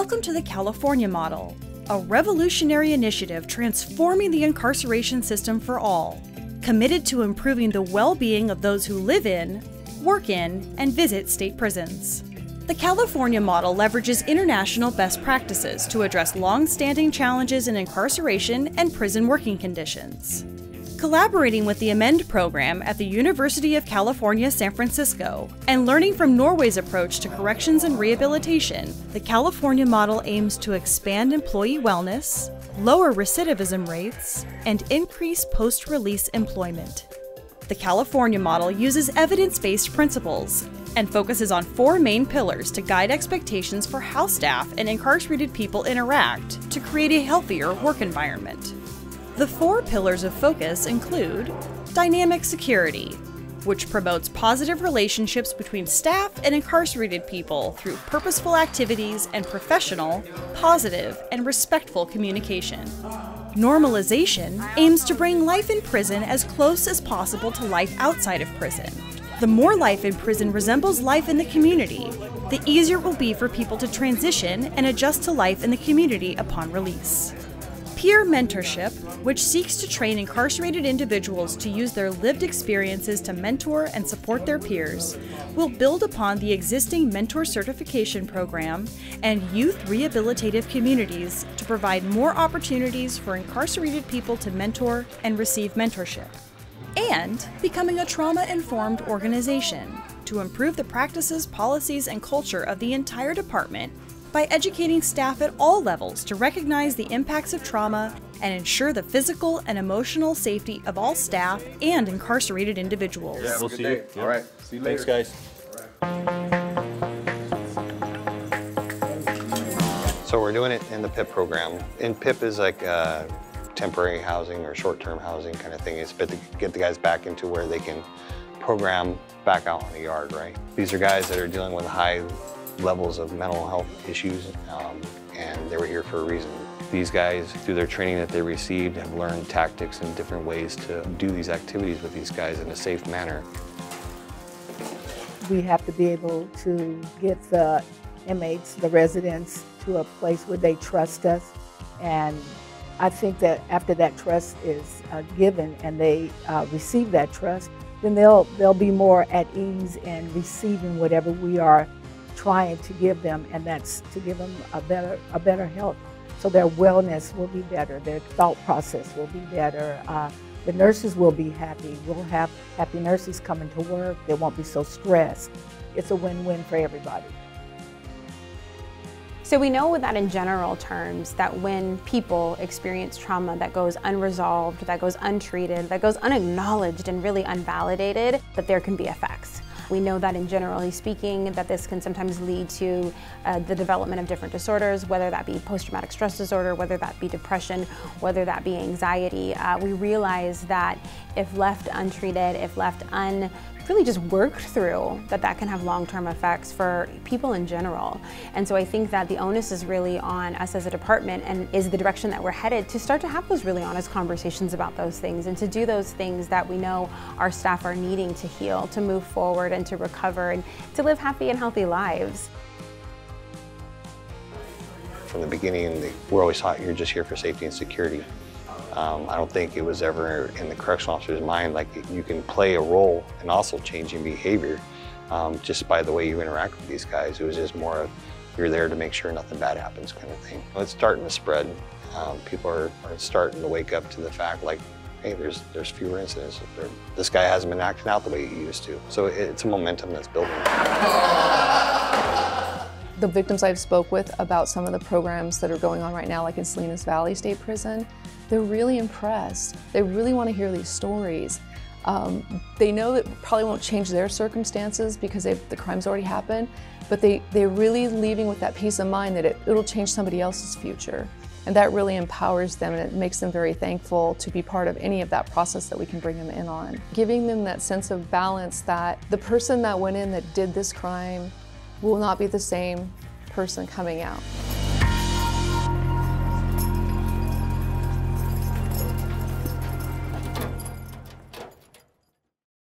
Welcome to the California Model, a revolutionary initiative transforming the incarceration system for all, committed to improving the well-being of those who live in, work in, and visit state prisons. The California Model leverages international best practices to address long-standing challenges in incarceration and prison working conditions. Collaborating with the AMEND program at the University of California, San Francisco, and learning from Norway's approach to corrections and rehabilitation, the California Model aims to expand employee wellness, lower recidivism rates, and increase post-release employment. The California Model uses evidence-based principles and focuses on 4 main pillars to guide expectations for how staff and incarcerated people interact to create a healthier work environment. The 4 pillars of focus include dynamic security, which promotes positive relationships between staff and incarcerated people through purposeful activities and professional, positive, and respectful communication. Normalization aims to bring life in prison as close as possible to life outside of prison. The more life in prison resembles life in the community, the easier it will be for people to transition and adjust to life in the community upon release. Peer mentorship, which seeks to train incarcerated individuals to use their lived experiences to mentor and support their peers, will build upon the existing mentor certification program and youth rehabilitative communities to provide more opportunities for incarcerated people to mentor and receive mentorship. And becoming a trauma-informed organization to improve the practices, policies, and culture of the entire department by educating staff at all levels to recognize the impacts of trauma and ensure the physical and emotional safety of all staff and incarcerated individuals. Yeah, we'll see you. All right, see you later. Thanks, guys. So we're doing it in the PIP program. And PIP is like temporary housing or short-term housing kind of thing. It's to get the guys back into where they can program back out on the yard, right? These are guys that are dealing with high levels of mental health issues, and they were here for a reason. These guys, through their training that they received, have learned tactics and different ways to do these activities with these guys in a safe manner. We have to be able to get the inmates, the residents, to a place where they trust us. And I think that after that trust is given and they receive that trust, then they'll be more at ease in receiving whatever we are trying to give them, and that's to give them a better health. So their wellness will be better, their thought process will be better, the nurses will be happy. We'll have happy nurses coming to work, they won't be so stressed. It's a win-win for everybody. So we know that in general terms that when people experience trauma that goes unresolved, that goes untreated, that goes unacknowledged and really unvalidated, that there can be effects. We know that in generally speaking that this can sometimes lead to the development of different disorders, whether that be post-traumatic stress disorder, whether that be depression, whether that be anxiety. We realize that if left untreated, if left really just worked through, that can have long-term effects for people in general. And so I think that the onus is really on us as a department, and is the direction that we're headed, to start to have those really honest conversations about those things and to do those things that we know our staff are needing to heal, to move forward and to recover and to live happy and healthy lives. From the beginning, we're always taught you're just here for safety and security. I don't think it was ever in the correctional officer's mind like you can play a role in also changing behavior just by the way you interact with these guys. It was just more of you're there to make sure nothing bad happens kind of thing. It's starting to spread. People are starting to wake up to the fact like, hey, there's fewer incidents. This guy hasn't been acting out the way he used to. So it's a momentum that's building. The victims I've spoke with about some of the programs that are going on right now, like in Salinas Valley State Prison, they're really impressed. They really want to hear these stories. They know that probably won't change their circumstances because the crime's already happened, but they're really leaving with that peace of mind that it'll change somebody else's future. And that really empowers them, and it makes them very thankful to be part of any of that process that we can bring them in on. Giving them that sense of balance that the person that went in that did this crime will not be the same person coming out.